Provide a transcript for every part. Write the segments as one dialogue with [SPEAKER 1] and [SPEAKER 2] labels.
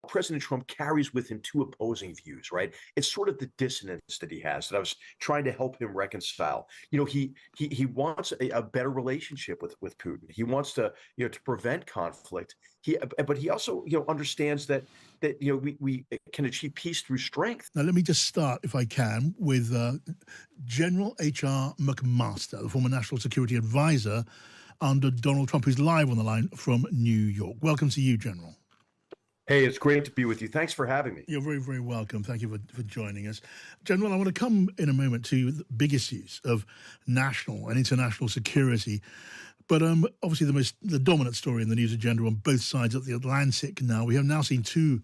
[SPEAKER 1] President Trump carries with him two opposing views, right? It's sort of the dissonance that he has that I was trying to help him reconcile. He wants a better relationship with Putin. He wants to to prevent conflict. But he also understands that we can achieve peace through strength.
[SPEAKER 2] Now, let me just start, if I can, with General H.R. McMaster, the former National Security Advisor under Donald Trump, who's live on the line from New York. Welcome to you, General.
[SPEAKER 1] Hey, it's great to be with you. Thanks for having me.
[SPEAKER 2] You're very, very welcome. Thank you for joining us. General, I want to come in a moment to the big issues of national and international security. But obviously the dominant story in the news agenda on both sides of the Atlantic now. We have now seen two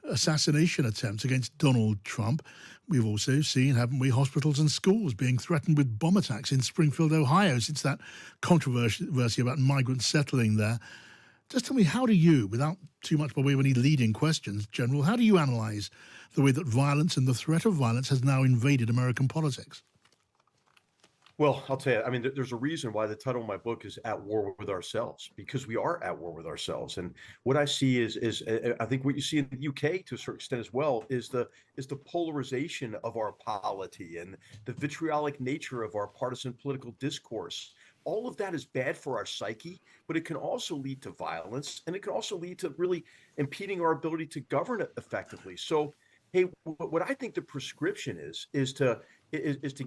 [SPEAKER 2] assassination attempts against Donald Trump. We've also seen, haven't we, hospitals and schools being threatened with bomb attacks in Springfield, Ohio, since that controversy about migrants settling there. Just tell me, how do you, without too much by way of any leading questions, General, how do you analyse the way that violence and the threat of violence has now invaded American politics?
[SPEAKER 1] Well, I'll tell you, I mean, there's a reason why the title of my book is At War with Ourselves, because we are at war with ourselves. And what I see is I think what you see in the UK to a certain extent as well is the polarization of our polity and the vitriolic nature of our partisan political discourse. All of that is bad for our psyche, but it can also lead to violence, and it can also lead to really impeding our ability to govern it effectively. So, hey, what I think the prescription is to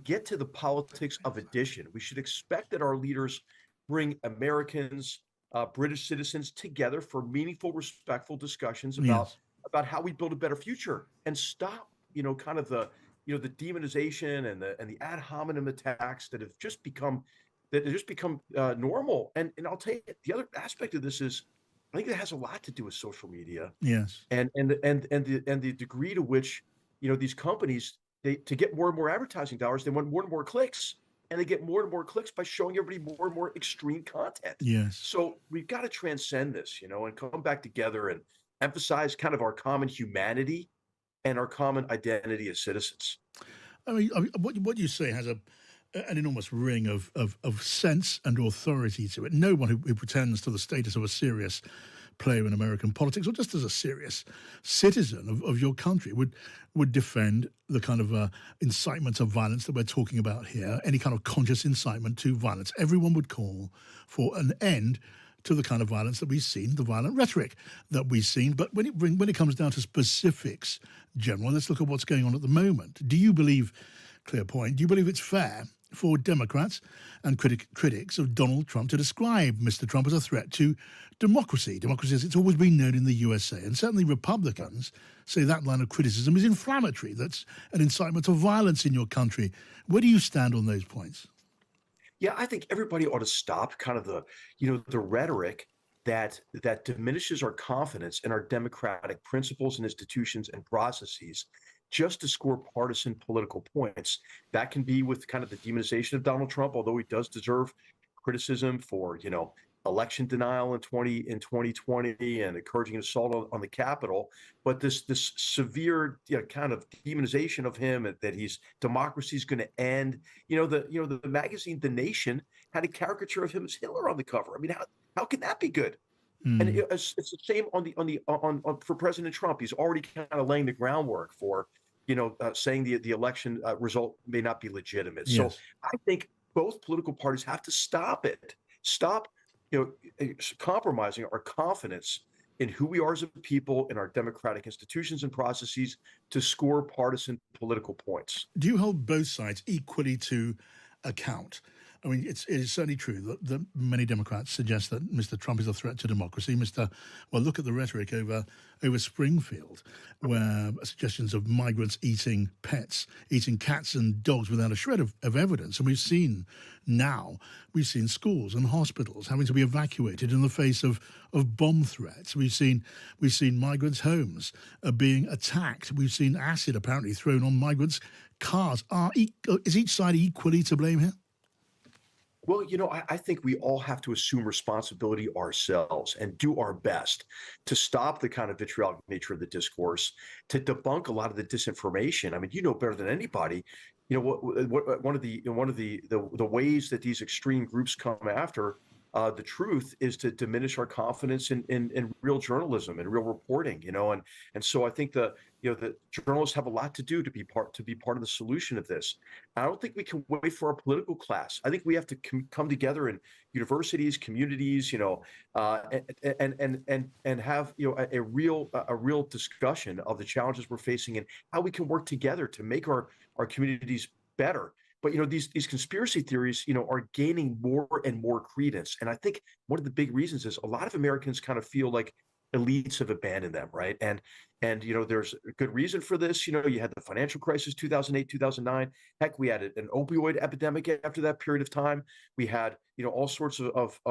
[SPEAKER 1] get to the politics of addition. We should expect that our leaders bring Americans, British citizens together for meaningful, respectful discussions about how we build a better future, and stop, kind of the demonization and the ad hominem attacks that have just become normal. And I'll tell you, the other aspect of this is, I think it has a lot to do with social media.
[SPEAKER 2] Yes,
[SPEAKER 1] and the degree to which these companies, to get more and more advertising dollars, they want more and more clicks, and they get more and more clicks by showing everybody more and more extreme content.
[SPEAKER 2] yes.
[SPEAKER 1] So we've got to transcend this, and come back together and emphasize kind of our common humanity and our common identity as citizens.
[SPEAKER 2] I mean, what you say has an enormous ring of sense and authority to it. No one who pretends to the status of a serious player in American politics, or just as a serious citizen of your country, would defend the kind of incitement of violence that we're talking about here, any kind of conscious incitement to violence. Everyone would call for an end to the kind of violence that we've seen, the violent rhetoric that we've seen. But when it comes down to specifics, General, let's look at what's going on at the moment. Do you believe, clear point, do you believe it's fair for Democrats and critics of Donald Trump to describe Mr. Trump as a threat to democracy? Democracy, as it's always been known in the USA. And certainly Republicans say that line of criticism is inflammatory. That's an incitement of violence in your country. Where do you stand on those points?
[SPEAKER 1] Yeah, I think everybody ought to stop kind of the rhetoric that diminishes our confidence in our democratic principles and institutions and processes just to score partisan political points. That can be with kind of the demonization of Donald Trump, although he does deserve criticism for, election denial in 2020 and encouraging an assault on the Capitol. But this severe kind of demonization of him, that democracy is going to end. The magazine The Nation had a caricature of him as Hitler on the cover. I mean, how can that be good? And it's the same on for President Trump. He's already kind of laying the groundwork for, saying the election result may not be legitimate.
[SPEAKER 2] Yes.
[SPEAKER 1] So I think both political parties have to stop compromising our confidence in who we are as a people, in our democratic institutions and processes to score partisan political points.
[SPEAKER 2] Do you hold both sides equally to account? I mean, it is certainly true that many Democrats suggest that Mr. Trump is a threat to democracy. Well, look at the rhetoric over Springfield, where suggestions of migrants eating pets, eating cats and dogs without a shred of evidence. And we've seen schools and hospitals having to be evacuated in the face of bomb threats. We've seen migrants' homes being attacked. We've seen acid apparently thrown on migrants' cars. Is each side equally to blame here?
[SPEAKER 1] Well, I think we all have to assume responsibility ourselves and do our best to stop the kind of vitriolic nature of the discourse, to debunk a lot of the disinformation. I mean, better than anybody, one of the ways that these extreme groups come after the truth is to diminish our confidence in real journalism and real reporting, and so I think the journalists have a lot to do to be part of the solution of this. I don't think we can wait for our political class. I think we have to come together in universities, communities, and have a real discussion of the challenges we're facing and how we can work together to make our communities better. But these conspiracy theories, are gaining more and more credence. And I think one of the big reasons is a lot of Americans kind of feel like elites have abandoned them, right? And there's a good reason for this. You had the financial crisis, 2008, 2009. Heck, we had an opioid epidemic after that period of time. We had all sorts of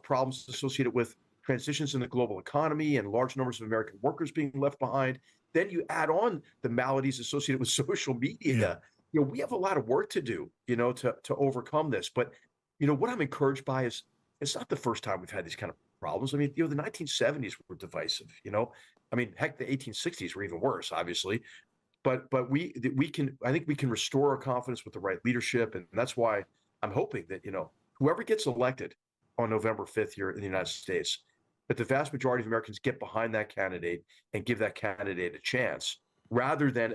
[SPEAKER 1] problems associated with transitions in the global economy and large numbers of American workers being left behind. Then you add on the maladies associated with social media.
[SPEAKER 2] Yeah.
[SPEAKER 1] We have a lot of work to do, to overcome this. But what I'm encouraged by is it's not the first time we've had these kind of problems. I mean, the 1970s were divisive. I mean, heck, the 1860s were even worse, obviously. But I think we can restore our confidence with the right leadership, and that's why I'm hoping that whoever gets elected on November 5th here in the United States, that the vast majority of Americans get behind that candidate and give that candidate a chance, rather than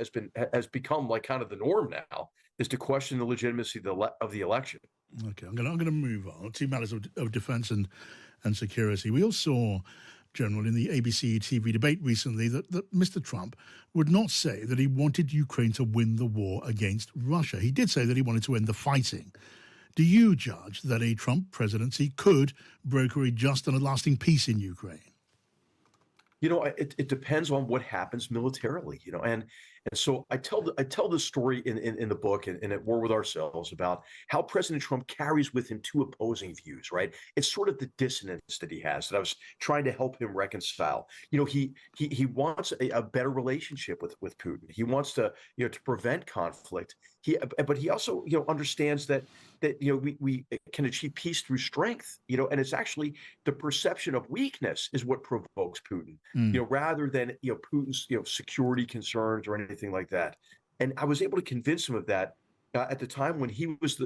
[SPEAKER 1] has become like kind of the norm now, is to question the legitimacy of the election.
[SPEAKER 2] Okay, I'm gonna move on to matters of defence and security. We all saw, General, in the ABC TV debate recently that Mr. Trump would not say that he wanted Ukraine to win the war against Russia. He did say that he wanted to end the fighting. Do you judge that a Trump presidency could broker a just and a lasting peace in Ukraine?
[SPEAKER 1] It depends on what happens militarily, and so I tell the story in the book and at War with Ourselves about how President Trump carries with him two opposing views, right? It's sort of the dissonance that he has that I was trying to help him reconcile. He wants a better relationship with Putin. He wants to to prevent conflict. But he also understands that we can achieve peace through strength, and it's actually the perception of weakness is what provokes Putin, rather than Putin's security concerns or anything like that. And I was able to convince him of that at the time when he was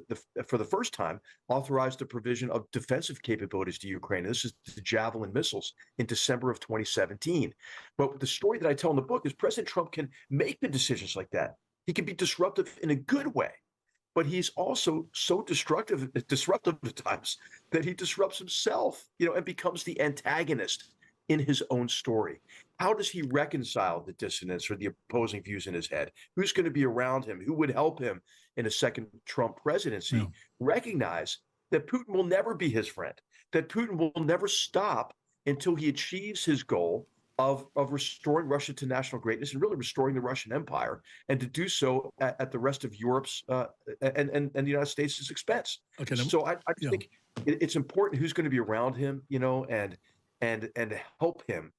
[SPEAKER 1] for the first time authorized the provision of defensive capabilities to Ukraine. And this is the Javelin missiles in December of 2017. But the story that I tell in the book is President Trump can make the decisions like that. He can be disruptive in a good way, but he's also so disruptive at times that he disrupts himself, and becomes the antagonist in his own story. How does he reconcile the dissonance or the opposing views in his head? Who's going to be around him? Who would help him in a second Trump presidency?
[SPEAKER 2] Yeah.
[SPEAKER 1] Recognize that Putin will never be his friend, that Putin will never stop until he achieves his goal of restoring Russia to national greatness and really restoring the Russian Empire, and to do so at the rest of Europe's and the United States' expense.
[SPEAKER 2] Okay,
[SPEAKER 1] so I think it's important who's going to be around him, and help him,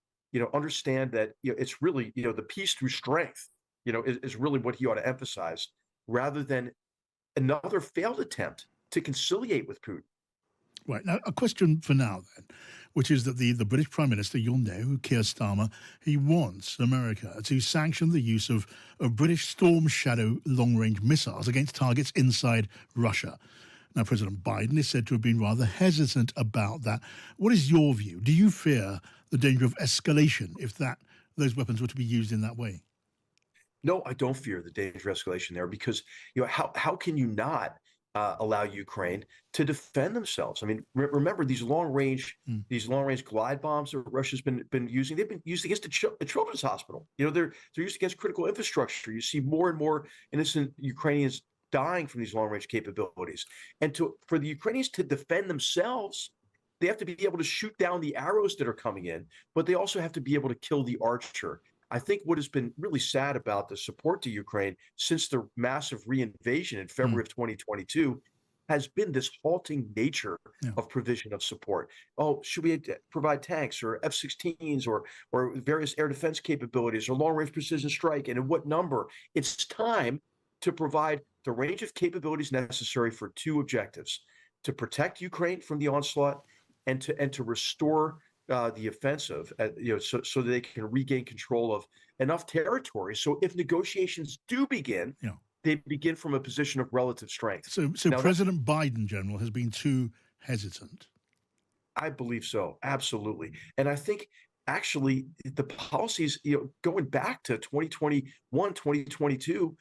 [SPEAKER 1] understand that it's really the peace through strength, is really what he ought to emphasize, rather than another failed attempt to conciliate with Putin.
[SPEAKER 2] Right. Now, a question for now, then, which is that the British Prime Minister, you'll know, Keir Starmer, he wants America to sanction the use of British Storm Shadow long-range missiles against targets inside Russia. Now, President Biden is said to have been rather hesitant about that. What is your view? Do you fear the danger of escalation if those weapons were to be used in that way?
[SPEAKER 1] No, I don't fear the danger of escalation there, because how can you not allow Ukraine to defend themselves? I mean, remember these long range glide bombs that Russia's been using. They've been used against a children's hospital. They're used against critical infrastructure. You see more and more innocent Ukrainians dying from these long range capabilities. And for the Ukrainians to defend themselves, they have to be able to shoot down the arrows that are coming in, but they also have to be able to kill the archer. I think what has been really sad about the support to Ukraine since the massive reinvasion in February of 2022 has been this halting nature of provision of support. Oh, should we provide tanks or F-16s or various air defense capabilities or long-range precision strike, and in what number? It's time to provide the range of capabilities necessary for two objectives: to protect Ukraine from the onslaught and to restore the offensive, so that they can regain control of enough territory. So if negotiations do begin, they begin from a position of relative strength.
[SPEAKER 2] So now, President Biden, General, has been too hesitant?
[SPEAKER 1] I believe so, absolutely. And I think actually the policies, going back to 2021, 2022,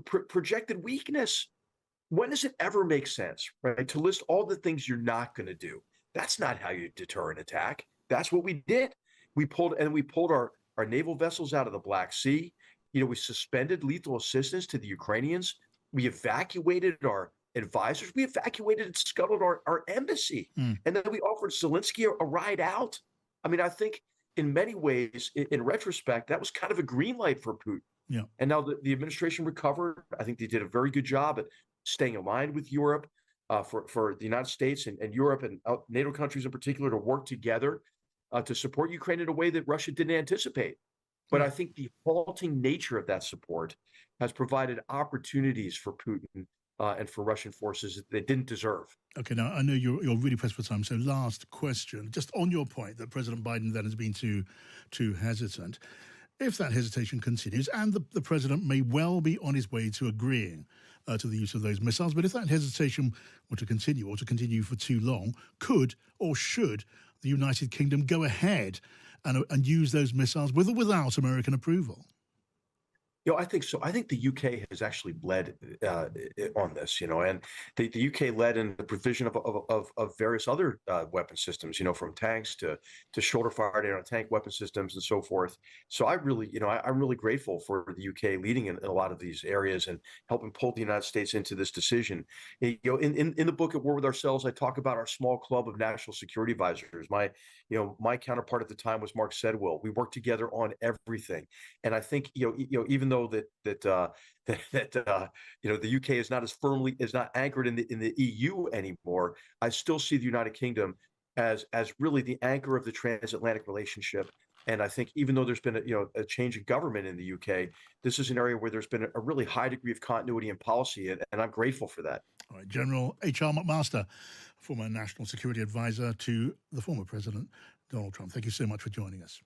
[SPEAKER 1] projected weakness. When does it ever make sense, right? To list all the things you're not going to do. That's not how you deter an attack. That's what we did. We pulled our naval vessels out of the Black Sea. We suspended lethal assistance to the Ukrainians. We evacuated our advisors. We evacuated and scuttled our embassy.
[SPEAKER 2] Mm.
[SPEAKER 1] And then we offered Zelensky a ride out. I mean, I think in many ways, in retrospect, that was kind of a green light for Putin.
[SPEAKER 2] Yeah.
[SPEAKER 1] And now the administration recovered. I think they did a very good job at staying aligned with Europe, for the United States and Europe and NATO countries in particular to work together to support Ukraine in a way that Russia didn't anticipate. But I think the halting nature of that support has provided opportunities for Putin and for Russian forces that they didn't deserve.
[SPEAKER 2] Okay, now I know you're really pressed for time, so last question, just on your point that President Biden then has been too hesitant. If that hesitation continues, and the president may well be on his way to agreeing to the use of those missiles, but if that hesitation were to continue or to continue for too long, could or should the United Kingdom go ahead and use those missiles with or without American approval?
[SPEAKER 1] I think so. I think the UK has actually led on this, and the UK led in the provision of various other weapon systems, from tanks to shoulder-fired anti-tank weapon systems and so forth. So I really, I'm really grateful for the UK leading in a lot of these areas and helping pull the United States into this decision. In the book At War with Ourselves, I talk about our small club of national security advisors. My counterpart at the time was Mark Sedwill. We worked together on everything, and I think even though the UK is not anchored in the EU anymore, I still see the United Kingdom as really the anchor of the transatlantic relationship. And I think even though there's been a change in government in the UK, this is an area where there's been a really high degree of continuity in policy, and I'm grateful for that.
[SPEAKER 2] All right, General H.R. McMaster, former national security advisor to the former President Donald Trump. Thank you so much for joining us.